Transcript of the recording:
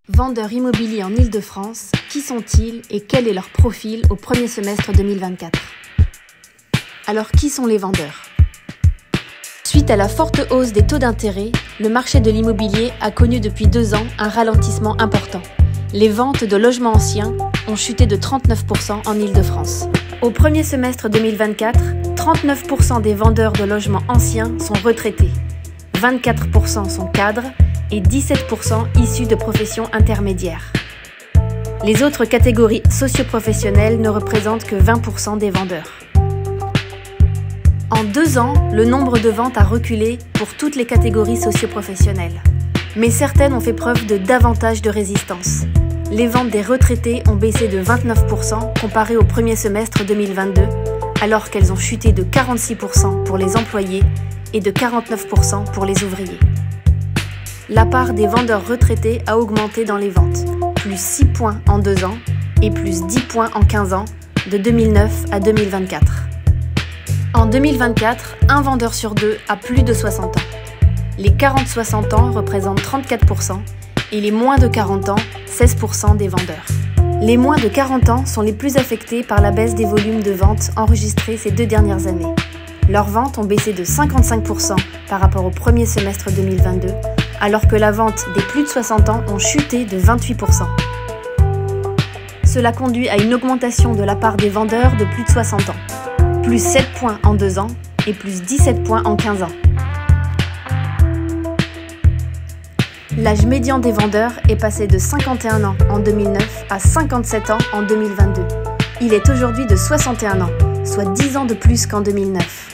Vendeurs immobiliers en Île-de-France, qui sont-ils et quel est leur profil au premier semestre 2024? Alors qui sont les vendeurs? Suite à la forte hausse des taux d'intérêt, le marché de l'immobilier a connu depuis 2 ans un ralentissement important. Les ventes de logements anciens ont chuté de 39% en Île-de-France. Au premier semestre 2024, 39% des vendeurs de logements anciens sont retraités, 24% sont cadres et 17% issus de professions intermédiaires. Les autres catégories socio-professionnelles ne représentent que 20% des vendeurs. En 2 ans, le nombre de ventes a reculé pour toutes les catégories socio-professionnelles. Mais certaines ont fait preuve de davantage de résistance. Les ventes des retraités ont baissé de 29% comparé au premier semestre 2022, alors qu'elles ont chuté de 46% pour les employés et de 49% pour les ouvriers. La part des vendeurs retraités a augmenté dans les ventes, plus 6 points en 2 ans et plus 10 points en 15 ans, de 2009 à 2024. En 2024, un vendeur sur 2 a plus de 60 ans. Les 40-60 ans représentent 34% et les moins de 40 ans, 16% des vendeurs. Les moins de 40 ans sont les plus affectés par la baisse des volumes de ventes enregistrés ces 2 dernières années. Leurs ventes ont baissé de 55% par rapport au premier semestre 2022, alors que la vente des plus de 60 ans ont chuté de 28%. Cela conduit à une augmentation de la part des vendeurs de plus de 60 ans, plus 7 points en 2 ans et plus 17 points en 15 ans. L'âge médian des vendeurs est passé de 51 ans en 2009 à 57 ans en 2022. Il est aujourd'hui de 61 ans, soit 10 ans de plus qu'en 2009.